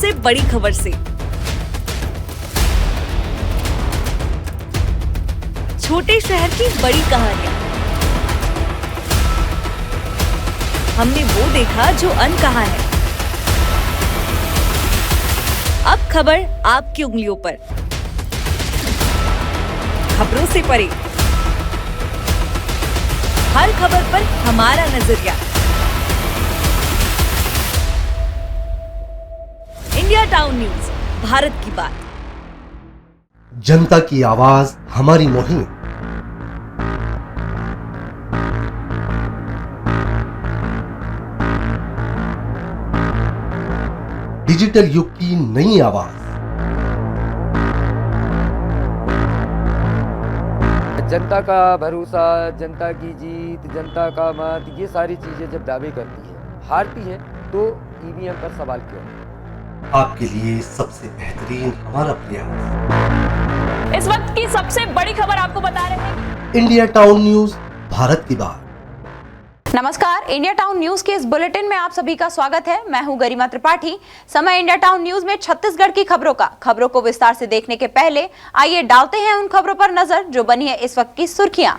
सबसे बड़ी खबर से। छोटे शहर की बड़ी कहानियां। हमने वो देखा जो अनकहा है। अब खबर आपकी उंगलियों पर, खबरों से परे। हर खबर पर हमारा नजरिया। इंडिया टाउन न्यूज, भारत की बात। जनता की आवाज हमारी मुहिम। डिजिटल युग की नई आवाज। जनता का भरोसा, जनता की जीत, जनता का मत, ये सारी चीजें जब दावे करती है, हारती है, तो ईवीएम पर सवाल क्यों? आपके लिए सबसे बेहतरीन हमारा प्रयास। इस वक्त की सबसे बड़ी खबर आपको बता रहे हैं। इंडिया टाउन न्यूज, भारत की बात। नमस्कार, इंडिया टाउन न्यूज के इस बुलेटिन में आप सभी का स्वागत है। मैं हूं गरिमा त्रिपाठी। समय इंडिया टाउन न्यूज में छत्तीसगढ़ की खबरों का। खबरों को विस्तार से देखने के पहले आइए डालते हैं उन खबरों पर नजर जो बनी है इस वक्त की सुर्खियां।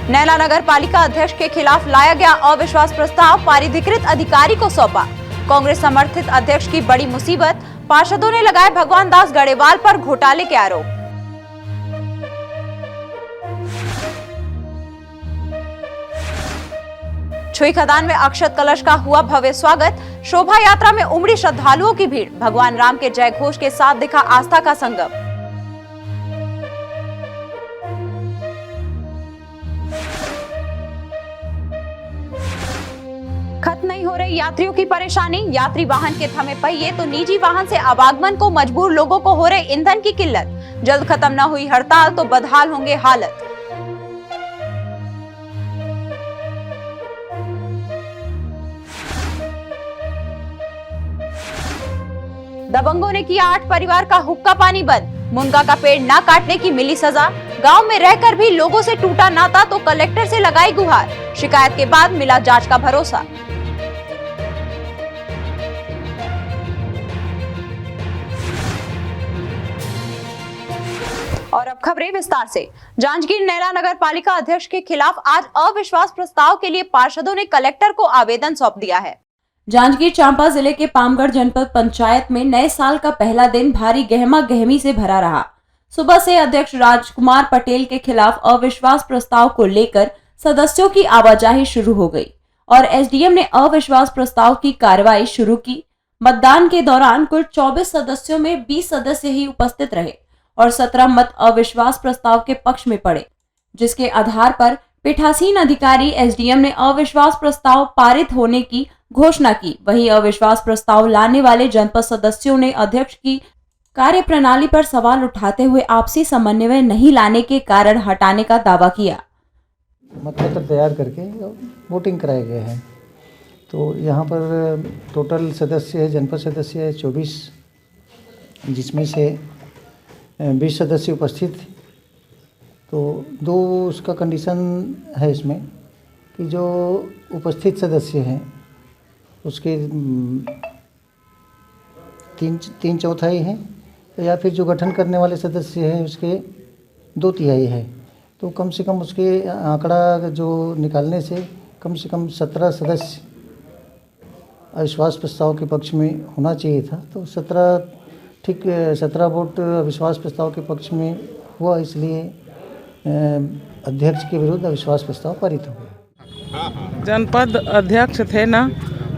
नैला नगर पालिका अध्यक्ष के खिलाफ लाया गया अविश्वास प्रस्ताव पारिधिकृत अधिकारी को सौंपा। कांग्रेस समर्थित अध्यक्ष की बड़ी मुसीबत, पार्षदों ने लगाए भगवान दास गढ़ेवाल पर घोटाले के आरोप। छुई खदान में अक्षत कलश का हुआ भव्य स्वागत। शोभा यात्रा में उमड़ी श्रद्धालुओं की भीड़। भगवान राम के जय घोष के साथ दिखा आस्था का संगम। खत्म नहीं हो रही यात्रियों की परेशानी। यात्री वाहन के थमे पहिए तो निजी वाहन से आवागमन को मजबूर लोगों को हो रहे ईंधन की किल्लत। जल्द खत्म न हुई हड़ताल तो बदहाल होंगे हालत। दबंगों ने किया 8 परिवार का हुक्का पानी बंद। मुनगा का पेड़ न काटने की मिली सजा। गांव में रहकर भी लोगों से टूटा नाता तो कलेक्टर से लगाई गुहार। शिकायत के बाद मिला जांच का भरोसा। और अब खबरें विस्तार से। जांजगीर नैला नगर पालिका अध्यक्ष के खिलाफ आज अविश्वास प्रस्ताव के लिए पार्षदों ने कलेक्टर को आवेदन सौंप दिया है। जांजगीर चांपा जिले के पामगढ़ जनपद पंचायत में नए साल का पहला दिन भारी गहमा गहमी से भरा रहा। सुबह से अध्यक्ष राजकुमार पटेल के खिलाफ अविश्वास प्रस्ताव को लेकर सदस्यों की आवाजाही शुरू हो गई और एसडीएम ने अविश्वास प्रस्ताव की कार्रवाई शुरू की। मतदान के दौरान कुल 24 सदस्यों में 20 सदस्य ही उपस्थित रहे और 17 मत अविश्वास प्रस्ताव के पक्ष में पड़े, जिसके आधार पर पीठासीन अधिकारी एसडीएम ने अविश्वास प्रस्ताव पारित होने की घोषणा की। वहीं अविश्वास प्रस्ताव लाने वाले जनपद सदस्यों ने अध्यक्ष की कार्यप्रणाली पर सवाल उठाते हुए आपसी समन्वय नहीं लाने के कारण हटाने का दावा किया। मतपत्र तैयार करके वोटिंग कराए गए हैं। तो यहाँ पर टोटल सदस्य है, जनपद सदस्य है 24, जिसमें से 20 सदस्य उपस्थित थे। तो 2 उसका कंडीशन है इसमें कि जो उपस्थित सदस्य हैं उसके 3/4 हैं, या फिर जो गठन करने वाले सदस्य हैं उसके 2/3 है। तो कम से कम उसके आंकड़ा जो निकालने से कम 17 सदस्य अविश्वास प्रस्ताव के पक्ष में होना चाहिए था। तो 17 वोट अविश्वास प्रस्ताव के पक्ष में हुआ, इसलिए अध्यक्ष के विरुद्ध अविश्वास प्रस्ताव पारित हो गया। जनपद अध्यक्ष थे ना,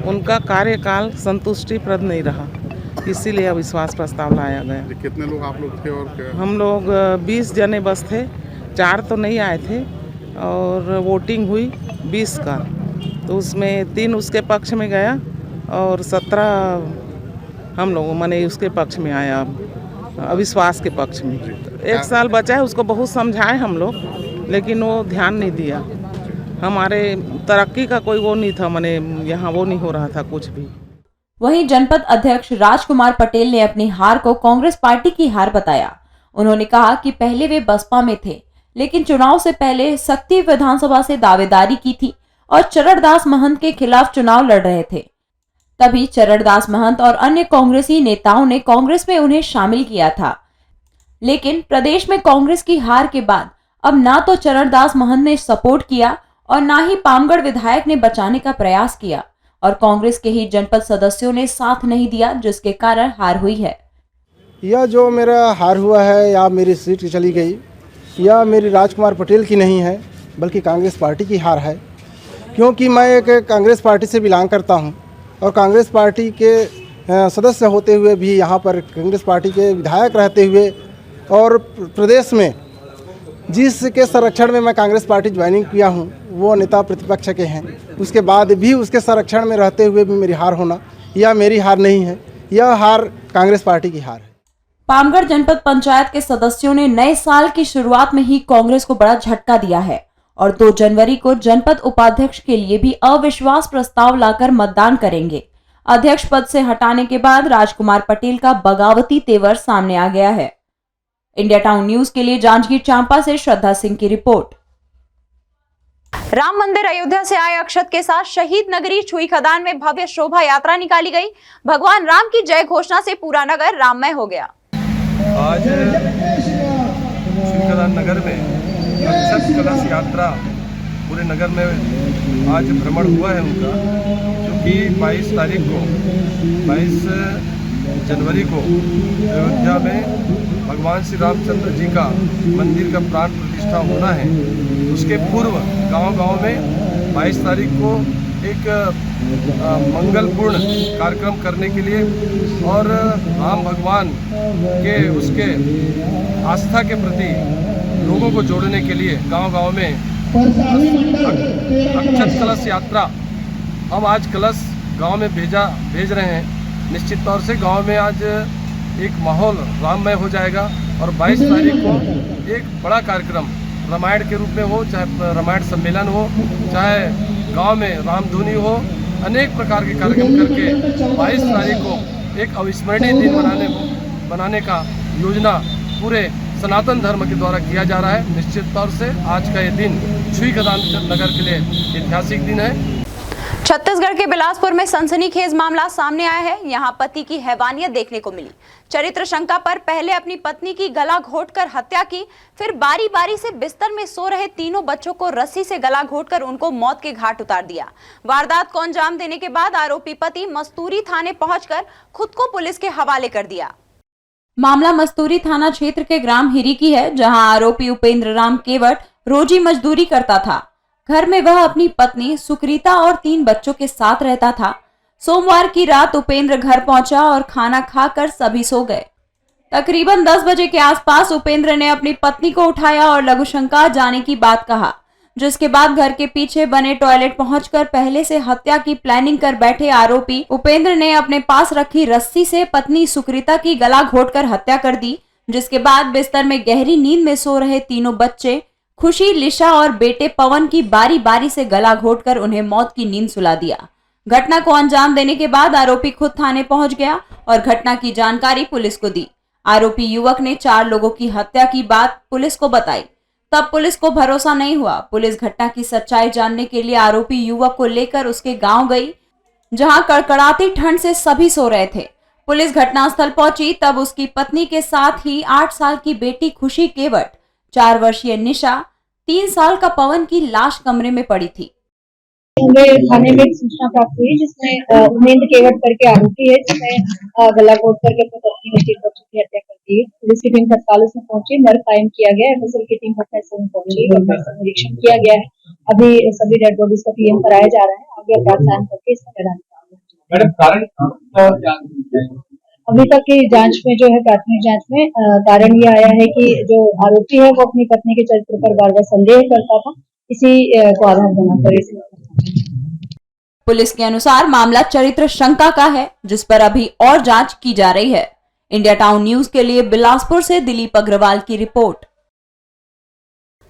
उनका कार्यकाल संतुष्टिप्रद नहीं रहा, इसीलिए अविश्वास प्रस्ताव लाया गया। कितने लोग आप लोग थे? और हम लोग 20 जने बस थे, 4 तो नहीं आए थे और वोटिंग हुई 20 का, तो उसमें 3 उसके पक्ष में गया और 17 हम लोग माने उसके पक्ष में आया, अविश्वास के पक्ष में। 1 साल बचा है, उसको बहुत समझाए हम लोग, लेकिन वो ध्यान नहीं दिया। हमारे तरक्की का कोई वो नहीं था, माने यहाँ वो नहीं हो रहा था कुछ भी। वहीं जनपद अध्यक्ष राजकुमार पटेल ने अपनी हार को कांग्रेस पार्टी की हार बताया। उन्होंने कहा कि पहले वे बसपा में थे, लेकिन चुनाव से पहले सक्ती विधानसभा से दावेदारी की थी और चरणदास महंत के खिलाफ चुनाव लड़ रहे थे। तभी चरणदास महंत और अन्य कांग्रेसी नेताओं ने कांग्रेस में उन्हें शामिल किया था। लेकिन प्रदेश में कांग्रेस की हार के बाद अब ना तो चरणदास महंत ने सपोर्ट किया और ना ही पामगढ़ विधायक ने बचाने का प्रयास किया और कांग्रेस के ही जनपद सदस्यों ने साथ नहीं दिया, जिसके कारण हार हुई है। यह जो मेरा हार हुआ है या मेरी सीट चली गई, यह मेरी राजकुमार पटेल की नहीं है बल्कि कांग्रेस पार्टी की हार है। क्योंकि मैं एक कांग्रेस पार्टी से बिलोंग करता हूं और कांग्रेस पार्टी के सदस्य होते हुए भी यहाँ पर कांग्रेस पार्टी के विधायक रहते हुए और प्रदेश में जिसके संरक्षण में मैं कांग्रेस पार्टी ज्वाइनिंग किया हूं वो नेता प्रतिपक्ष के हैं, उसके बाद भी उसके संरक्षण में रहते हुए भी मेरी हार होना, यह मेरी हार नहीं है, यह हार कांग्रेस पार्टी की हार है। पामगढ़ जनपद पंचायत के सदस्यों ने नए साल की शुरुआत में ही कांग्रेस को बड़ा झटका दिया है और 2 जनवरी को जनपद उपाध्यक्ष के लिए भी अविश्वास प्रस्ताव लाकर मतदान करेंगे। अध्यक्ष पद से हटाने के बाद राजकुमार पटेल का बगावती तेवर सामने आ गया है। इंडिया टाउन न्यूज के लिए जांजगीर चांपा से श्रद्धा सिंह की रिपोर्ट। राम मंदिर अयोध्या से आए अक्षत के साथ शहीद नगरी छुई खदान में भव्य शोभा यात्रा निकाली गई। भगवान राम की जय घोषणा से पूरा नगर राममय हो गया। आज छुई खदान नगर में अक्षत कलश यात्रा पूरे नगर में आज भ्रमण हुआ है उनका, जो कि 22 तारीख को 22 जनवरी को अयोध्या में भगवान श्री रामचंद्र जी का मंदिर का प्राण प्रतिष्ठा होना है। उसके पूर्व गांव-गांव में 22 तारीख को एक मंगलपूर्ण कार्यक्रम करने के लिए और राम भगवान के उसके आस्था के प्रति लोगों को जोड़ने के लिए गांव-गांव में अक्षत कलश यात्रा हम आज कलश गांव में भेज रहे हैं। निश्चित तौर से गांव में आज एक माहौल राममय हो जाएगा और 22 तारीख को एक बड़ा कार्यक्रम रामायण के रूप में हो, चाहे रामायण सम्मेलन हो, चाहे गांव में रामधुनी हो, अनेक प्रकार के कार्यक्रम करके 22 तारीख को एक अविस्मरणीय दिन बनाने का योजना पूरे सनातन धर्म के द्वारा किया जा रहा है। निश्चित तौर से आज का ये दिन छुई खदान नगर के लिए ऐतिहासिक दिन है। छत्तीसगढ़ के बिलासपुर में सनसनीखेज मामला सामने आया है। यहां पति की हैवानियत देखने को मिली। चरित्र शंका पर पहले अपनी पत्नी की गला घोंटकर हत्या की, फिर बारी बारी से बिस्तर में सो रहे तीनों बच्चों को रस्सी से गला घोंटकर उनको मौत के घाट उतार दिया। वारदात को अंजाम देने के बाद आरोपी पति मस्तूरी थाने पहुंचकर खुद को पुलिस के हवाले कर दिया। मामला मस्तूरी थाना क्षेत्र के ग्राम हिरी की है, जहां आरोपी उपेंद्र राम केवट रोजी मजदूरी करता था। घर में वह अपनी पत्नी सुकृता और 3 बच्चों के साथ रहता था। सोमवार की रात उपेंद्र घर पहुंचा और खाना खाकर सभी सो गए। तकरीबन 10 बजे के आसपास उपेंद्र ने अपनी पत्नी को उठाया और लघुशंका जाने की बात कहा, जिसके बाद घर के पीछे बने टॉयलेट पहुंचकर पहले से हत्या की प्लानिंग कर बैठे आरोपी उपेंद्र ने अपने पास रखी रस्सी से पत्नी सुकृता की गला घोंटकर हत्या कर दी, जिसके बाद बिस्तर में गहरी नींद में सो रहे तीनों बच्चे खुशी, लिशा और बेटे पवन की बारी बारी से गला घोंटकर उन्हें मौत की नींद सुला दिया। घटना को अंजाम देने के बाद आरोपी खुद थाने पहुंच गया और घटना की जानकारी पुलिस को दी। आरोपी युवक ने 4 लोगों की हत्या की बात पुलिस को बताई। तब पुलिस को भरोसा नहीं हुआ। पुलिस घटना की सच्चाई जानने के लिए आरोपी युवक को लेकर उसके गांव गई, जहां कड़कड़ाती ठंड से सभी सो रहे थे। पुलिस घटनास्थल पहुंची तब उसकी पत्नी के साथ ही 8 साल की बेटी खुशी केवट, 4 वर्षीय निशा, 3 साल का पवन की लाश कमरे में पड़ी थी। हमें थाने में एक सूचना प्राप्त हुई जिसमें उपेंद्र केवट करके आरोपी है, जिसने गला घोंट करके अपनी पत्नी और 3 बच्चों की हत्या कर दी है। पुलिस की टीम तत्काल उसमें पहुंची, मर्ग कायम किया गया। एफएसएल की टीम घटनास्थल में पहुंची, घटनास्थल निरीक्षण किया गया है। अभी सभी डेड बॉडीज का पीएम कराया जा रहा है। आगे अपराध साइन करके इसका निदान अभी तक की जांच में जो है, प्राथमिक जांच में कारण ये आया है कि जो आरोपी है वो अपनी पत्नी के चरित्र पर बार-बार संदेह करता था। इसी को आधार बनाकर इसे पुलिस के अनुसार मामला चरित्र शंका का है, जिस पर अभी और जांच की जा रही है। इंडिया टाउन न्यूज के लिए बिलासपुर से दिलीप अग्रवाल की रिपोर्ट।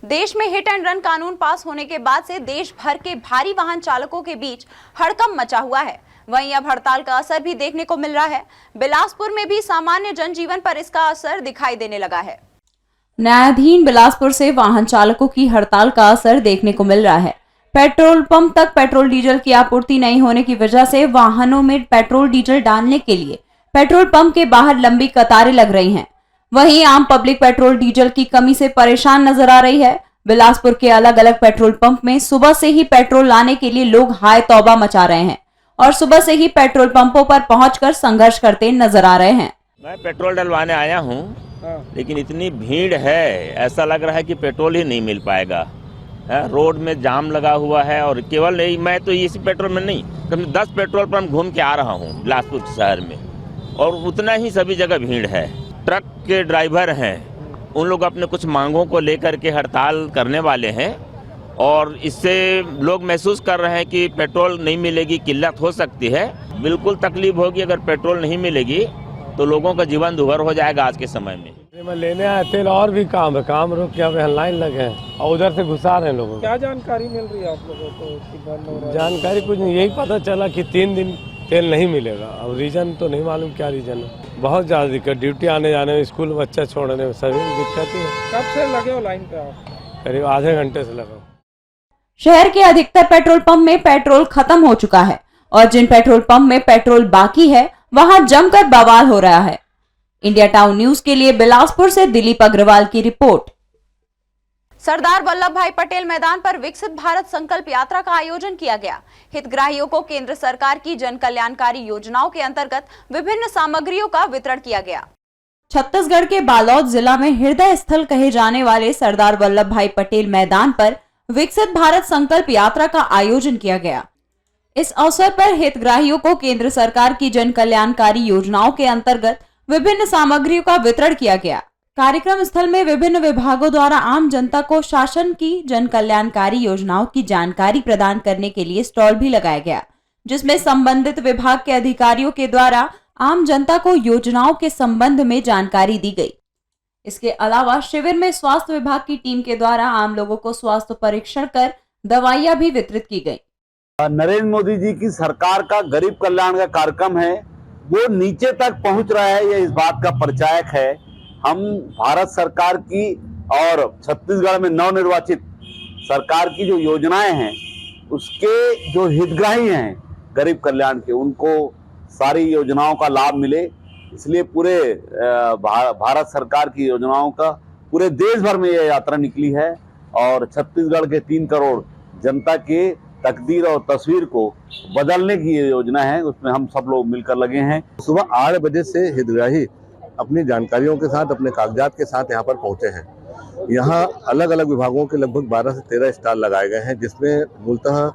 देश में हिट एंड रन कानून पास होने के बाद से देश भर के भारी वाहन चालकों के बीच हड़कंप मचा हुआ है। वहीं अब हड़ताल का असर भी देखने को मिल रहा है। बिलासपुर में भी सामान्य जनजीवन पर इसका असर दिखाई देने लगा है। न्यायाधीन बिलासपुर से वाहन चालकों की हड़ताल का असर देखने को मिल रहा है। पेट्रोल पंप तक पेट्रोल डीजल की आपूर्ति नहीं होने की वजह से वाहनों में पेट्रोल डीजल डालने के लिए पेट्रोल पंप के बाहर लंबी कतारें लग रही हैं। वहीं आम पब्लिक पेट्रोल डीजल की कमी से परेशान नजर आ रही है। बिलासपुर के अलग अलग पेट्रोल पंप में सुबह से ही पेट्रोल लाने के लिए लोग हाय तौबा मचा रहे हैं और सुबह से ही पेट्रोल पंपों पर पहुंचकर संघर्ष करते नजर आ रहे हैं। मैं पेट्रोल डलवाने आया हूं, लेकिन इतनी भीड़ है, ऐसा लग रहा है कि पेट्रोल ही नहीं मिल पाएगा। रोड में जाम लगा हुआ है और केवल नहीं, मैं तो इसी पेट्रोल में नहीं, कम 10 पेट्रोल पंप घूम के आ रहा हूँ बिलासपुर शहर में, और उतना ही सभी जगह भीड़ है। ट्रक के ड्राइवर हैं, उन लोग अपने कुछ मांगों को लेकर के हड़ताल करने वाले हैं और इससे लोग महसूस कर रहे हैं कि पेट्रोल नहीं मिलेगी, किल्लत हो सकती है। बिल्कुल तकलीफ होगी, अगर पेट्रोल नहीं मिलेगी तो लोगों का जीवन दुभर हो जाएगा आज के समय में। मैं लेने आया तेल और भी काम रुक के अब लाइन लगे हैं और उधर से घुसा रहे हैं लोगों को। क्या जानकारी मिल रही है आप लोगों को कि बंद हो रहा है? जानकारी कुछ नहीं, यही पता चला कि 3 दिन तेल नहीं मिलेगा। अब रीजन तो नहीं मालूम क्या रीजन है। बहुत ज़्यादा दिक्कत, ड्यूटी आने जाने में, स्कूल बच्चा छोड़ने में, सभी दिक्कत ही है। कब से लगे हो लाइन पे आप? करीब आधे घंटे से लगा। शहर के अधिकतर पेट्रोल पंप में पेट्रोल खत्म हो चुका है और जिन पेट्रोल पंप में पेट्रोल बाकी है वहां जमकर बवाल हो रहा है। इंडिया टाउन न्यूज के लिए बिलासपुर से दिलीप अग्रवाल की रिपोर्ट। सरदार वल्लभ भाई पटेल मैदान पर विकसित भारत संकल्प यात्रा का आयोजन किया गया। हितग्राहियों को केंद्र सरकार की जन कल्याणकारी योजनाओं के अंतर्गत विभिन्न सामग्रियों का वितरण किया गया। छत्तीसगढ़ के बालोद जिला में हृदय स्थल कहे जाने वाले सरदार वल्लभ भाई पटेल मैदान पर विकसित भारत संकल्प यात्रा का आयोजन किया गया। इस अवसर पर हितग्राहियों को केंद्र सरकार की जन कल्याणकारी योजनाओं के अंतर्गत विभिन्न सामग्रियों का वितरण किया गया। कार्यक्रम स्थल में विभिन्न विभागों द्वारा आम जनता को शासन की जन कल्याणकारी योजनाओं की जानकारी प्रदान करने के लिए स्टॉल भी लगाया गया, जिसमें संबंधित विभाग के अधिकारियों के द्वारा आम जनता को योजनाओं के संबंध में जानकारी दी गई। इसके अलावा शिविर में स्वास्थ्य विभाग की टीम के द्वारा आम लोगों को स्वास्थ्य परीक्षण कर दवाइयां भी वितरित की गई। नरेंद्र मोदी जी की सरकार का गरीब कल्याण का कार्यक्रम है, वो नीचे तक पहुंच रहा है, ये इस बात का परिचायक है। हम भारत सरकार की और छत्तीसगढ़ में नवनिर्वाचित सरकार की जो योजनाएं हैं उसके जो हितग्राही हैं गरीब कल्याण के, उनको सारी योजनाओं का लाभ मिले, इसलिए पूरे भारत सरकार की योजनाओं का पूरे देश भर में यह यात्रा निकली है और छत्तीसगढ़ के 3 करोड़ जनता के तकदीर और तस्वीर को बदलने की ये योजना है, उसमें हम सब लोग मिलकर लगे हैं। सुबह 8 बजे से हितग्राही अपनी जानकारियों के साथ, अपने कागजात के साथ यहाँ पर पहुँचे हैं। यहाँ अलग अलग विभागों के लगभग 12 से 13 स्टॉल लगाए गए हैं, जिसमें मूलतः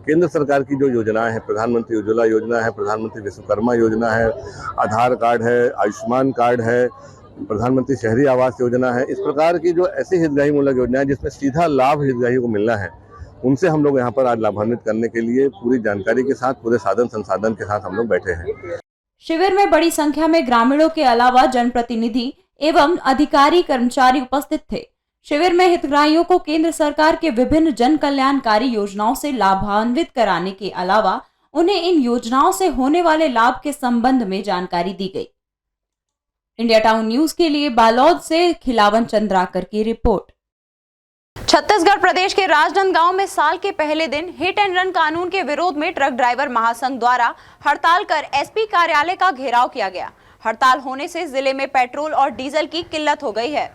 केंद्र सरकार की जो योजनाएं हैं, प्रधानमंत्री उज्ज्वला योजना है, प्रधानमंत्री विश्वकर्मा योजना है, आधार कार्ड है, आयुष्मान कार्ड है, प्रधानमंत्री शहरी आवास योजना है, इस प्रकार की जो ऐसी हितग्राही मूलक योजनाएं जिसमें सीधा लाभ हितग्राही को मिलना है, उनसे हम लोग यहाँ पर आज लाभान्वित करने के लिए पूरी जानकारी के साथ, पूरे साधन संसाधन के साथ हम लोग बैठे हैं। शिविर में बड़ी संख्या में ग्रामीणों के अलावा जनप्रतिनिधि एवं अधिकारी कर्मचारी उपस्थित थे। शिविर में हितग्राहियों को केंद्र सरकार के विभिन्न जन कल्याणकारी योजनाओं से लाभान्वित कराने के अलावा उन्हें इन योजनाओं से होने वाले लाभ के संबंध में जानकारी दी गई। इंडिया टाउन न्यूज के लिए बालोद से खिलावन चंद्राकर की रिपोर्ट। छत्तीसगढ़ प्रदेश के राजनांदगांव में साल के पहले दिन हिट एंड रन कानून के विरोध में ट्रक ड्राइवर महासंघ द्वारा हड़ताल कर एसपी कार्यालय का घेराव किया गया। हड़ताल होने से जिले में पेट्रोल और डीजल की किल्लत हो गई है।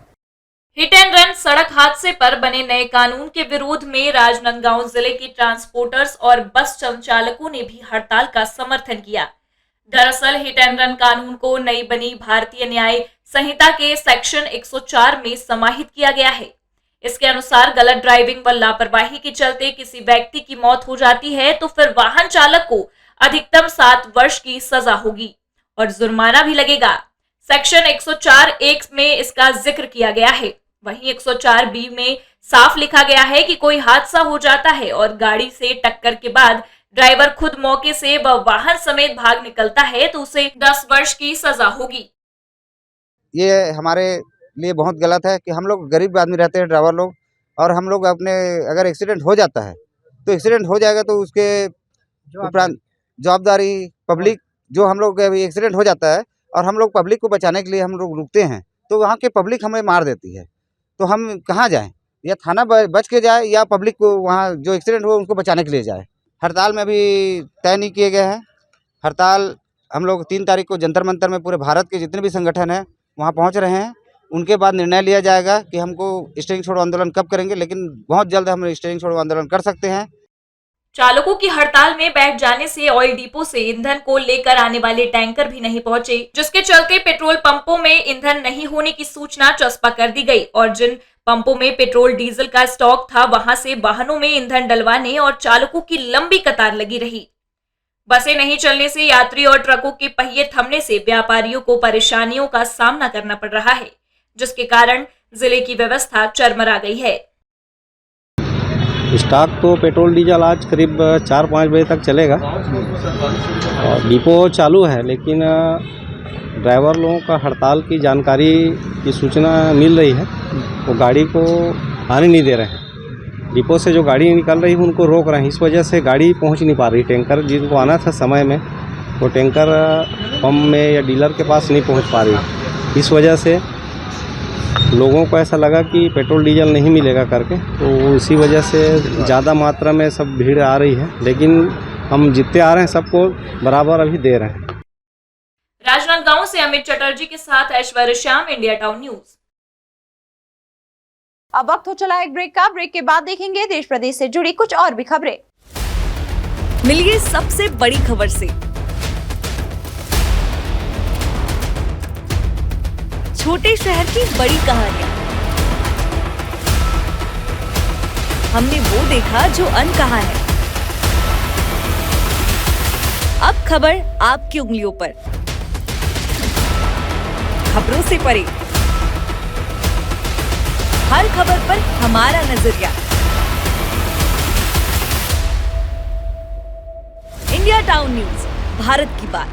हिट एंड रन सड़क हादसे पर बने नए कानून के विरोध में राजनांदगांव जिले के ट्रांसपोर्टर्स और बस संचालकों ने भी हड़ताल का समर्थन किया। दरअसल हिट एंड रन कानून को नई बनी भारतीय न्याय संहिता के सेक्शन 104 में समाहित किया गया है। इसके अनुसार गलत ड्राइविंग व लापरवाही के चलते किसी व्यक्ति की मौत हो जाती है तो फिर वाहन चालक को अधिकतम 7 वर्ष की सजा होगी और जुर्माना भी लगेगा। सेक्शन 104(1) में इसका जिक्र किया गया है। वहीं 104(b) में साफ लिखा गया है कि कोई हादसा हो जाता है और गाड़ी से टक्कर के बाद ड्राइवर खुद मौके से व वाहन समेत भाग निकलता है तो उसे 10 वर्ष की सजा होगी। ये हमारे लिए बहुत गलत है कि हम लोग गरीब आदमी रहते हैं ड्राइवर लोग, और हम लोग अपने अगर एक्सीडेंट हो जाता है तो एक्सीडेंट हो जाएगा तो उसके उपरांत जवाबदारी पब्लिक, जो हम लोग एक्सीडेंट हो जाता है और हम लोग पब्लिक को बचाने के लिए हम लोग रुकते हैं तो वहाँ के पब्लिक हमें मार देती है, तो हम कहाँ जाएं? या थाना बच के जाए या पब्लिक को वहाँ जो एक्सीडेंट हुआ उनको बचाने के लिए जाए। हड़ताल में अभी तय नहीं किए गए हैं। हड़ताल हम लोग 3 तारीख को जंतर मंतर में पूरे भारत के जितने भी संगठन हैं वहाँ पहुँच रहे हैं। उनके बाद निर्णय लिया जाएगा कि हमको स्टेरिंग छोड़ो आंदोलन कब करेंगे, लेकिन बहुत जल्द हम स्टेरिंग छोड़ो आंदोलन कर सकते हैं। चालकों की हड़ताल में बैठ जाने से ऑयल डिपो से ईंधन को लेकर आने वाले टैंकर भी नहीं पहुंचे, जिसके चलते पेट्रोल पंपों में ईंधन नहीं होने की सूचना चस्पा कर दी गई और जिन पंपों में पेट्रोल डीजल का स्टॉक था वहां से वाहनों में ईंधन डलवाने और चालकों की लंबी कतार लगी रही। बसें नहीं चलने से यात्री और ट्रकों के पहिए थमने से व्यापारियों को परेशानियों का सामना करना पड़ रहा है, जिसके कारण जिले की व्यवस्था चरमरा गई है। स्टॉक तो पेट्रोल डीजल आज करीब 4-5 बजे तक चलेगा और डिपो चालू है, लेकिन ड्राइवर लोगों का हड़ताल की जानकारी की सूचना मिल रही है। वो गाड़ी को आने नहीं दे रहे हैं। डिपो से जो गाड़ी निकल रही है उनको रोक रहे हैं। इस वजह से गाड़ी पहुंच नहीं पा रही। टैंकर जिनको आना था समय में वो टैंकर पंप में या डीलर के पास नहीं पहुंच पा रही। इस वजह से लोगों को ऐसा लगा कि पेट्रोल डीजल नहीं मिलेगा करके, तो इसी वजह से ज़्यादा मात्रा में सब भीड़ आ रही है, लेकिन हम जितने आ रहे हैं सबको बराबर अभी दे रहे हैं। राजनांदगांव से अमित चटर्जी के साथ ऐश्वर्य श्याम, इंडिया टाउन न्यूज। अब वक्त हो चला एक ब्रेक का। ब्रेक के बाद देखेंगे देश प्रदेश से जुड़ी कुछ और भी खबरें। मिलिए सबसे बड़ी खबर से। छोटे शहर की बड़ी कहानियां। हमने वो देखा जो अनकहा है। अब खबर आपकी उंगलियों पर। खबरों से परे, हर खबर पर हमारा नजरिया। इंडिया टाउन न्यूज, भारत की बात।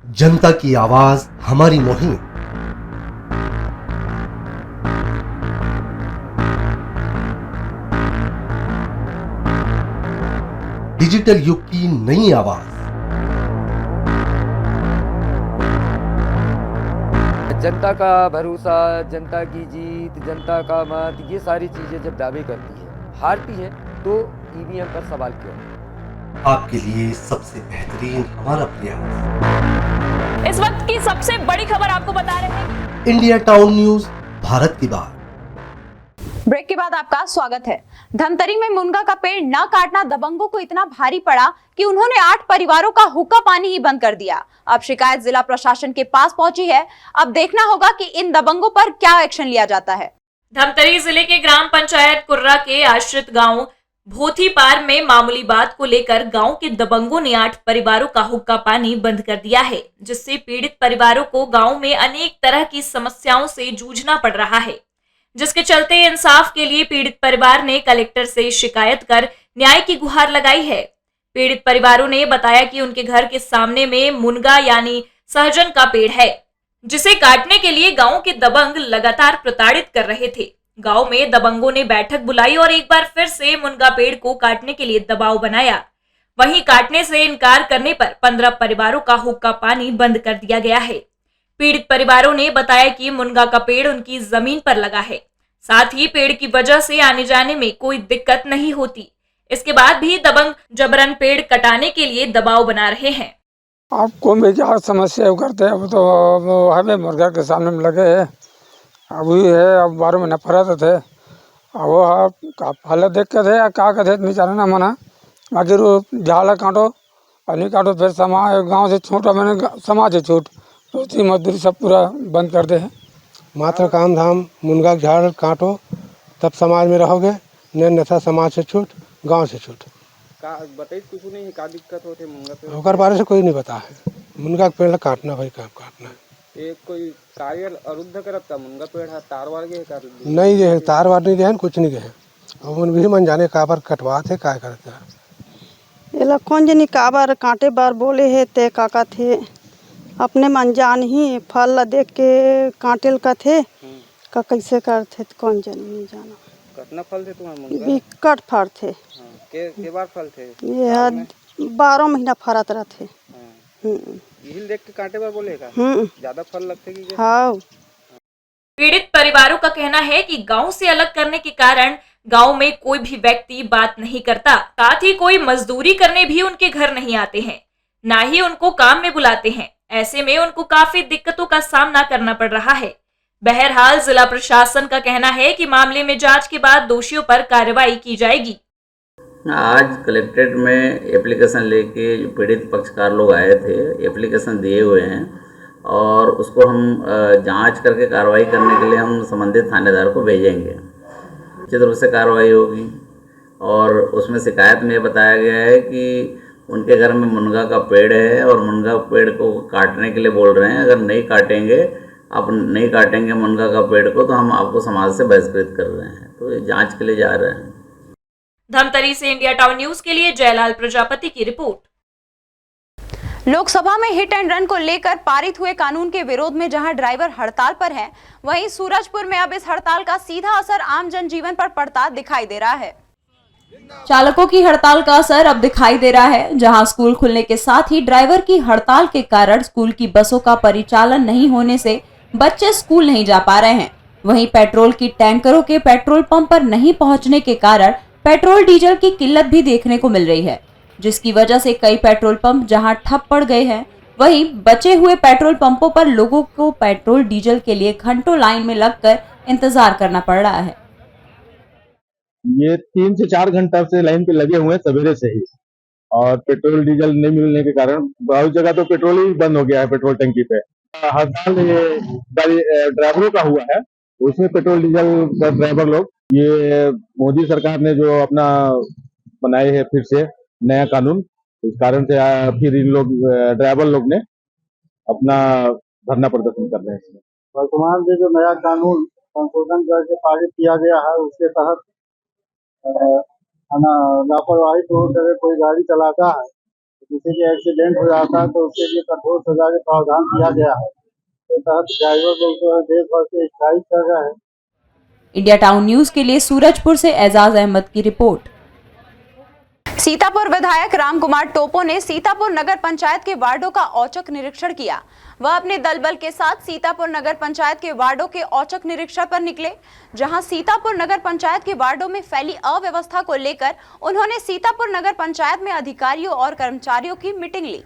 जनता की आवाज हमारी मुहिम। डिजिटल युग की नई आवाज। जनता का भरोसा, जनता की जीत, जनता का मत, ये सारी चीजें जब दावे करती है, हारती है, तो ईवीएम पर सवाल क्यों? आपके लिए सबसे बेहतरीन हमारा प्रयास। इस वक्त की सबसे बड़ी खबर आपको बता रहे हैं। इंडिया टाउन न्यूज, भारत की बात। ब्रेक के बाद आपका स्वागत है। धमतरी में मुनगा का पेड़ न काटना दबंगों को इतना भारी पड़ा कि उन्होंने 8 परिवारों का हुक्का पानी ही बंद कर दिया। अब शिकायत जिला प्रशासन के पास पहुंची है। अब देखना होगा कि इन दबंगों पर क्या एक्शन लिया जाता है। धमतरी जिले के ग्राम पंचायत कुर्रा के आश्रित गांव भोथीपार में मामूली बात को लेकर गांव के दबंगों ने 8 परिवारों का हुक्का पानी बंद कर दिया है, जिससे पीड़ित परिवारों को गांव में अनेक तरह की समस्याओं से जूझना पड़ रहा है, जिसके चलते इंसाफ के लिए पीड़ित परिवार ने कलेक्टर से शिकायत कर न्याय की गुहार लगाई है। पीड़ित परिवारों ने बताया कि उनके घर के सामने में मुनगा यानी सहजन का पेड़ है, जिसे काटने के लिए गांव के दबंग लगातार प्रताड़ित कर रहे थे। गांव में दबंगों ने बैठक बुलाई और एक बार फिर से मुनगा पेड़ को काटने के लिए दबाव बनाया। वहीं काटने से इनकार करने पर 15 परिवारों का हुक्का पानी बंद कर दिया गया है। पीड़ित परिवारों ने बताया कि मुनगा का पेड़ उनकी जमीन पर लगा है, साथ ही पेड़ की वजह से आने जाने में कोई दिक्कत नहीं होती। इसके बाद भी दबंग जबरन पेड़ कटाने के लिए दबाव बना रहे हैं। आपको बेजार समस्या करते हैं। अब तो हमें मुर्गा के सामने में लगे है, अभी है, अब 12 महीना फरत थे। अब वो हालत देख के थे क्या कहते नहीं जानना मना, बाकी झाड़ा काटो और नहीं काटो फिर समाज गाँव से छूट, मैंने समाज से छूट, रोजी मजदूरी सब पूरा बंद कर दे है। मात्र काम धाम मुनगा झाड़ काटो तब समाज में रहोगे, अन्यथा समाज से छूट, गांव से छूट। बताइए कुछ नहीं है, क्या दिक्कत होती मुनगा पेड़? होकर बारे से कोई नहीं बता है। मुनगा के पेड़ काटना भाई, काम काटना है। एक कोई कार्य अरुद्ध करत का मुनगा पेड़ है, तार वार के कर नहीं गए, तार वार नहीं गए, कुछ नहीं गए। अब उन भी मन जाने काबर कटवा थे, क्या करते हैं। ये लोग कौन जनी काबर कांटे बार बोले है ते काका थे, अपने मन जान ही फल देख के कांटेल का थे का कैसे करते कौन जन नहीं जाना। कितना फल थे तुम्हारे मुनगा? बिकट फल थे। के बार फल थे? ये 12 महीना फरत रहते। हिल देख के कांटे बार बोलेगा? ज्यादा फल लगते कि? हाँ। पीड़ित परिवारों का कहना है कि गांव से अलग करने के कारण गांव में कोई भी व्यक्ति बात नहीं करता, साथ ही कोई मजदूरी करने भी उनके घर नहीं आते हैं, ना ही उनको काम में बुलाते हैं। ऐसे में उनको काफी दिक्कतों का सामना करना पड़ रहा है। बहरहाल जिला प्रशासन का कहना है कि मामले में जांच के बाद दोषियों पर कार्रवाई की जाएगी। आज कलेक्ट्रेट में एप्लीकेशन लेके जो पीड़ित पक्षकार लोग आए थे, एप्लीकेशन दिए हुए हैं और उसको हम जांच करके कार्रवाई करने के लिए हम संबंधित थानेदार को भेजेंगे। उचित रूप से कार्रवाई होगी और उसमें शिकायत में बताया गया है कि उनके घर में मुनगा का पेड़ है और मुनगा पेड़ को काटने के लिए बोल रहे हैं। अगर नहीं काटेंगे मुनगा का पेड़ को तो हम आपको समाज से बहिष्कृत कर रहे हैं। तो ये जांच के लिए जा रहे हैं। धमतरी से इंडिया टाउन न्यूज के लिए जयलाल प्रजापति की रिपोर्ट। लोकसभा में हिट एंड रन को लेकर पारित हुए कानून के विरोध में जहां ड्राइवर हड़ताल पर हैं, वहीं सूरजपुर में अब इस हड़ताल का सीधा असर आम जनजीवन पर पड़ता दिखाई दे रहा है। चालकों की हड़ताल का असर अब दिखाई दे रहा है, जहां स्कूल खुलने के साथ ही ड्राइवर की हड़ताल के कारण स्कूल की बसों का परिचालन नहीं होने से बच्चे स्कूल नहीं जा पा रहे हैं। वहीं पेट्रोल की टैंकरों के पेट्रोल पंप पर नहीं पहुंचने के कारण पेट्रोल डीजल की किल्लत भी देखने को मिल रही है, जिसकी वजह से कई पेट्रोल पंप जहां ठप पड़ गए हैं, वहीं बचे हुए पेट्रोल पंपों पर लोगों को पेट्रोल डीजल के लिए घंटों लाइन में लगकर इंतजार करना पड़ रहा है। ये 3 से 4 घंटा से लाइन पे लगे हुए हैं सवेरे से ही, और पेट्रोल डीजल नहीं मिलने के कारण बहुत जगह तो पेट्रोल ही बंद हो गया है पेट्रोल टंकी पे। हड़ताल ये ड्राइवरों का हुआ है, उसमें पेट्रोल डीजल का ड्राइवर लोग, ये मोदी सरकार ने जो अपना बनाए है फिर से नया कानून, इस कारण से फिर इन लोग ड्राइवर लोग ने अपना धरना प्रदर्शन कर रहे हैं। वर्तमान में जो नया कानून संशोधन करके पारित किया गया है, उसके तहत लापरवाही पूर्वक कोई गाड़ी चलाता है, किसी के एक्सीडेंट हो जाता है तो उसके लिए कठोर सजा के प्रावधान किया गया है। इसके तहत ड्राइवर लोग देश भर से स्ट्राइक कर रहे हैं। इंडिया टाउन न्यूज के लिए सूरजपुर से एजाज अहमद की रिपोर्ट। सीतापुर विधायक रामकुमार टोपो ने सीतापुर नगर पंचायत के वार्डों का औचक निरीक्षण किया। वह अपने दल बल के साथ सीतापुर नगर पंचायत के वार्डों के औचक निरीक्षण पर निकले, जहां सीतापुर नगर पंचायत के वार्डों में फैली अव्यवस्था को लेकर उन्होंने सीतापुर नगर पंचायत में अधिकारियों और कर्मचारियों की मीटिंग ली।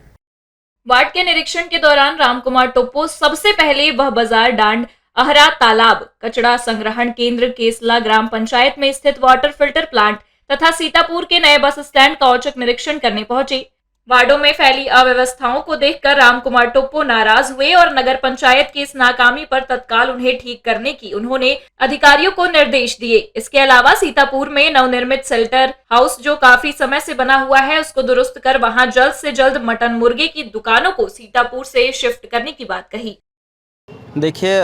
वार्ड के निरीक्षण के दौरान रामकुमार टोपो सबसे पहले वह बाजार डांड, अहरा तालाब, कचरा संग्रहण केंद्र, केसला ग्राम पंचायत में स्थित वाटर फिल्टर प्लांट तथा सीतापुर के नए बस स्टैंड का औचक निरीक्षण करने पहुंचे। वार्डों में फैली अव्यवस्थाओं को देखकर रामकुमार टोपो नाराज हुए और नगर पंचायत की इस नाकामी पर तत्काल उन्हें ठीक करने की उन्होंने अधिकारियों को निर्देश दिए। इसके अलावा सीतापुर में नवनिर्मित शेल्टर हाउस जो काफी समय से बना हुआ है, उसको दुरुस्त कर वहां जल्द से जल्द मटन मुर्गे की दुकानों को सीतापुर से शिफ्ट करने की बात कही। देखिए,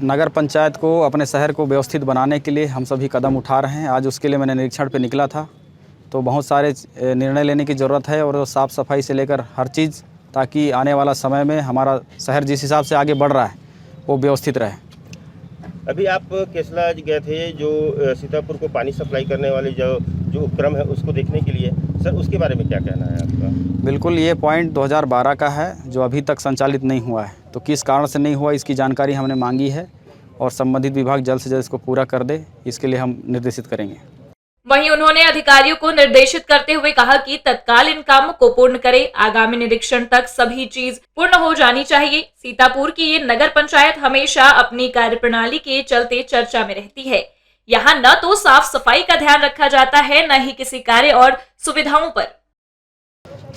नगर पंचायत को अपने शहर को व्यवस्थित बनाने के लिए हम सभी कदम उठा रहे हैं। आज उसके लिए मैंने निरीक्षण पे निकला था, तो बहुत सारे निर्णय लेने की ज़रूरत है और साफ़ सफाई से लेकर हर चीज़, ताकि आने वाला समय में हमारा शहर जिस हिसाब से आगे बढ़ रहा है वो व्यवस्थित रहे। अभी आप केसला गए थे, जो सीतापुर को पानी सप्लाई करने वाले जो उपक्रम है उसको देखने के लिए, सर उसके बारे में क्या कहना है आपका? बिल्कुल, ये पॉइंट 2012 का है जो अभी तक संचालित नहीं हुआ है, तो किस कारण से नहीं हुआ इसकी जानकारी हमने मांगी है और संबंधित विभाग जल्द से जल्द इसको पूरा कर दे, इसके लिए हम निर्देशित करेंगे। वहीं उन्होंने अधिकारियों को निर्देशित करते हुए कहा कि तत्काल इन कामों को पूर्ण करें। आगामी निरीक्षण तक सभी चीज पूर्ण हो जानी चाहिए। सीतापुर की ये नगर पंचायत हमेशा अपनी कार्यप्रणाली के चलते चर्चा में रहती है। यहाँ न तो साफ सफाई का ध्यान रखा जाता है, न ही किसी कार्य और सुविधाओं पर।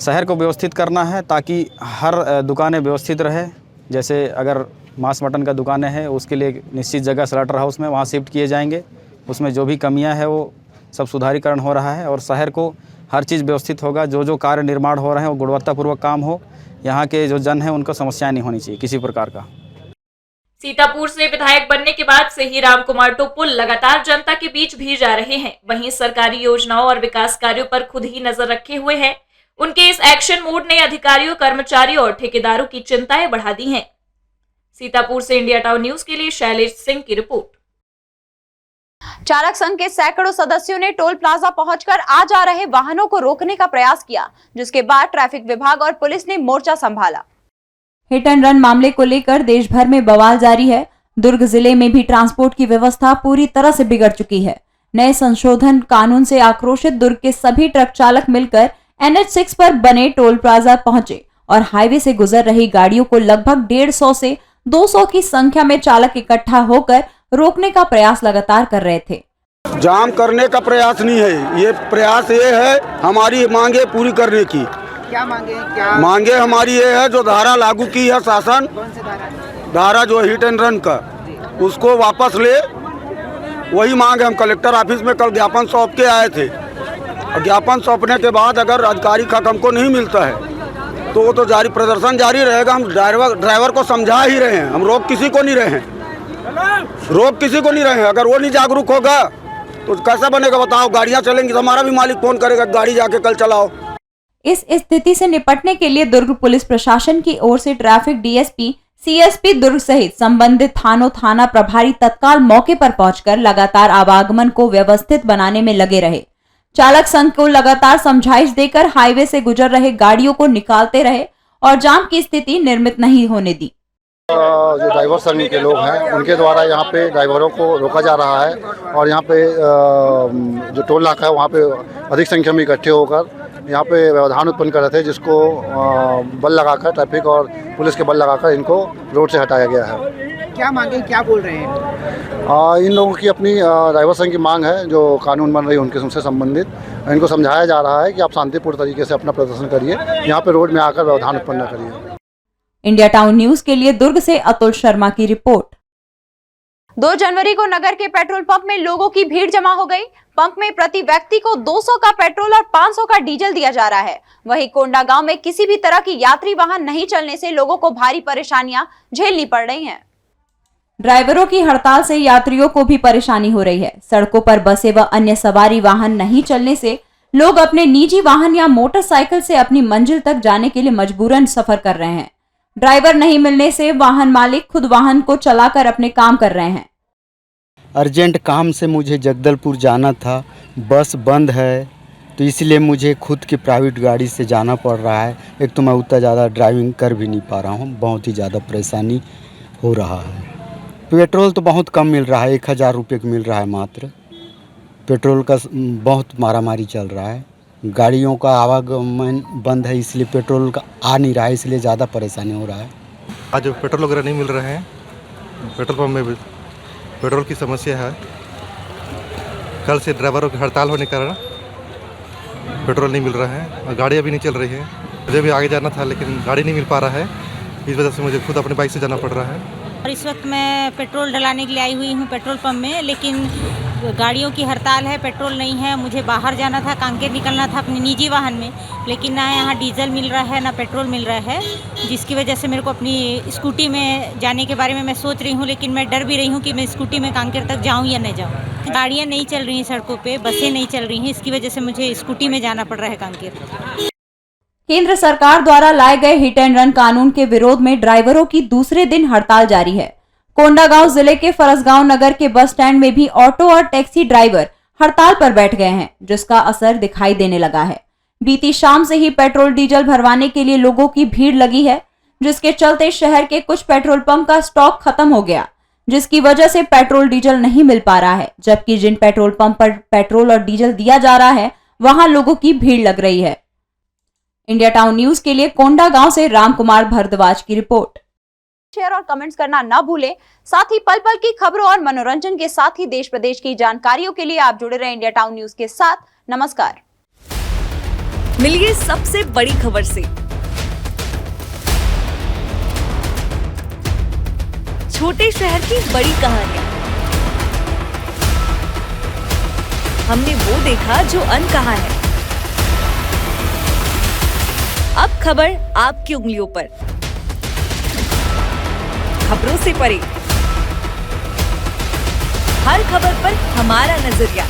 शहर को व्यवस्थित करना है ताकि हर दुकानें व्यवस्थित रहे। जैसे अगर मांस मटन का दुकानें हैं, उसके लिए निश्चित जगह स्लॉटर हाउस में वहाँ शिफ्ट किए जाएंगे। उसमें जो भी कमियां है वो सब सुधारीकरण हो रहा है और शहर को हर चीज़ व्यवस्थित होगा। जो कार्य निर्माण हो रहे हैं वो गुणवत्तापूर्वक काम हो। यहाँ के जो जन हैं उनको समस्याएं नहीं होनी चाहिए किसी प्रकार का। सीतापुर से विधायक बनने के बाद से ही रामकुमार टोपो लगातार जनता के बीच भी जा रहे हैं। वहीं सरकारी योजनाओं और विकास कार्यों पर खुद ही नजर रखे हुए हैं। उनके इस एक्शन मोड ने अधिकारियों, कर्मचारियों और ठेकेदारों की चिंताएं बढ़ा दी हैं। सीतापुर से इंडिया टाउन न्यूज के लिए शैलेश सिंह की रिपोर्ट। चालक संघ के सैकड़ों सदस्यों ने टोल प्लाजा पहुंचकर आ जा रहे वाहनों को रोकने का प्रयास किया, जिसके बाद ट्रैफिक विभाग और पुलिस ने मोर्चा संभाला। हिट एंड रन मामले को लेकर देश भर में बवाल जारी है। दुर्ग जिले में भी ट्रांसपोर्ट की व्यवस्था पूरी तरह से बिगड़ चुकी है। नए संशोधन कानून से आक्रोशित दुर्ग के सभी ट्रक चालक मिलकर NH6 पर बने टोल प्लाजा पहुंचे और हाईवे से गुजर रही गाड़ियों को लगभग 150 से 200 की संख्या में चालक इकट्ठा होकर रोकने का प्रयास लगातार कर रहे थे। जाम करने का प्रयास नहीं है, ये प्रयास ये है हमारी मांगे पूरी करने की। क्या मांगे? क्या मांगे हमारी ये है, जो धारा लागू की है शासन, धारा जो हिट एंड रन का, उसको वापस ले, वही मांग है। हम कलेक्टर ऑफिस में कल ज्ञापन सौंप के आए थे। ज्ञापन सौंपने के बाद अगर अधिकारी का हमको नहीं मिलता है तो वो तो जारी प्रदर्शन जारी रहेगा। हम ड्राइवर को समझा ही रहे हैं, हम रोक किसी को नहीं रहे हैं, अगर वो नहीं जागरूक होगा तो कैसा बनेगा बताओ। गाड़ियां चलेंगी तो हमारा भी मालिक फोन करेगा गाड़ी जाके कल चलाओ। इस स्थिति से निपटने के लिए दुर्ग पुलिस प्रशासन की ओर से ट्रैफिक DSP, CSP दुर्ग सहित संबंधित थाना प्रभारी तत्काल मौके पर पहुंचकर लगातार आवागमन को व्यवस्थित बनाने में लगे रहे। चालक संघ को लगातार समझाइश देकर हाईवे से गुजर रहे गाड़ियों को निकालते रहे और जाम की स्थिति निर्मित नहीं होने दी। जो ड्राइवर संघ के लोग हैं उनके द्वारा यहाँ पे ड्राइवरों को रोका जा रहा है और यहाँ पे जो टोल नाका है वहाँ पे अधिक संख्या में इकट्ठे होकर यहाँ पे व्यवधान उत्पन्न कर रहे थे, जिसको बल लगाकर ट्रैफिक और पुलिस के बल लगाकर इनको रोड से हटाया गया है। क्या मांगे, क्या बोल रहे हैं? इन लोगों की अपनी ड्राइवर संघ की मांग है, जो कानून बन रही है उनके से संबंधित। इनको समझाया जा रहा है कि आप शांतिपूर्ण तरीके से अपना प्रदर्शन करिए, यहाँ पे रोड में आकर व्यवधान उत्पन्न न करिए। इंडिया टाउन न्यूज के लिए दुर्ग से अतुल शर्मा की रिपोर्ट। 2 जनवरी को नगर के पेट्रोल पंप में लोगों की भीड़ जमा हो गई। पंप में प्रति व्यक्ति को 200 का पेट्रोल और 500 का डीजल दिया जा रहा है। वहीं कोंडागांव में किसी भी तरह की यात्री वाहन नहीं चलने से लोगों को भारी परेशानियां झेलनी पड़ रही हैं। ड्राइवरों की हड़ताल से यात्रियों को भी परेशानी हो रही है। सड़कों पर बसें व अन्य सवारी वाहन नहीं चलने से लोग अपने निजी वाहन या मोटरसाइकिल से अपनी मंजिल तक जाने के लिए मजबूरन सफर कर रहे हैं। ड्राइवर नहीं मिलने से वाहन मालिक खुद वाहन को चलाकर अपने काम कर रहे हैं। अर्जेंट काम से मुझे जगदलपुर जाना था, बस बंद है, तो इसलिए मुझे खुद की प्राइवेट गाड़ी से जाना पड़ रहा है। एक तो मैं उतना ज़्यादा ड्राइविंग कर भी नहीं पा रहा हूँ, बहुत ही ज़्यादा परेशानी हो रहा है। पेट्रोल तो बहुत कम मिल रहा है, 1000 रुपये का मिल रहा है मात्र। पेट्रोल का बहुत मारामारी चल रहा है, गाड़ियों का आवागमन बंद है, इसलिए पेट्रोल का आ नहीं रहा है, इसलिए ज़्यादा परेशानी हो रहा है। आज पेट्रोल वगैरह नहीं मिल रहे हैं, पेट्रोल पंप में भी पेट्रोल की समस्या है। कल से ड्राइवरों की हड़ताल होने के कारण पेट्रोल नहीं मिल रहा है और गाड़ियाँ भी नहीं चल रही है। मुझे भी आगे जाना था लेकिन गाड़ी नहीं मिल पा रहा है, इस वजह से मुझे खुद अपनी बाइक से जाना पड़ रहा है। और इस वक्त मैं पेट्रोल डलाने के लिए आई हुई हूँ पेट्रोल पंप में, लेकिन गाड़ियों की हड़ताल है, पेट्रोल नहीं है। मुझे बाहर जाना था, कांकेर निकलना था अपने निजी वाहन में, लेकिन ना यहाँ डीजल मिल रहा है ना पेट्रोल मिल रहा है, जिसकी वजह से मेरे को अपनी स्कूटी में जाने के बारे में मैं सोच रही हूँ, लेकिन मैं डर भी रही हूँ कि मैं स्कूटी में कांकेर तक जाऊँ या नहीं जाऊँ। गाड़ियाँ नहीं चल रही हैं सड़कों पर, बसें नहीं चल रही हैं, इसकी वजह से मुझे स्कूटी में जाना पड़ रहा है कांकेर। केंद्र सरकार द्वारा लाए गए हिट एंड रन कानून के विरोध में ड्राइवरों की दूसरे दिन हड़ताल जारी है। कोंडागांव जिले के फरसगांव नगर के बस स्टैंड में भी ऑटो और टैक्सी ड्राइवर हड़ताल पर बैठ गए हैं, जिसका असर दिखाई देने लगा है। बीती शाम से ही पेट्रोल डीजल भरवाने के लिए लोगों की भीड़ लगी है, जिसके चलते शहर के कुछ पेट्रोल पंप का स्टॉक खत्म हो गया, जिसकी वजह से पेट्रोल डीजल नहीं मिल पा रहा है। जबकि जिन पेट्रोल पंप पर पेट्रोल और डीजल दिया जा रहा है वहां लोगों की भीड़ लग रही है। इंडिया टाउन न्यूज के लिए कोंडागांव से रामकुमार भारद्वाज की रिपोर्ट। शेयर और कमेंट्स करना ना भूलें। साथ ही पल पल की खबरों और मनोरंजन के साथ ही देश प्रदेश की जानकारियों के लिए आप जुड़े रहे इंडिया टाउन न्यूज के साथ। नमस्कार। मिलिए सबसे बड़ी खबर से। छोटे शहर की बड़ी कहानियां, हमने वो देखा जो अनकहा है। अब खबर आपकी उंगलियों पर, खबरों से परे, हर खबर पर हमारा नजरिया।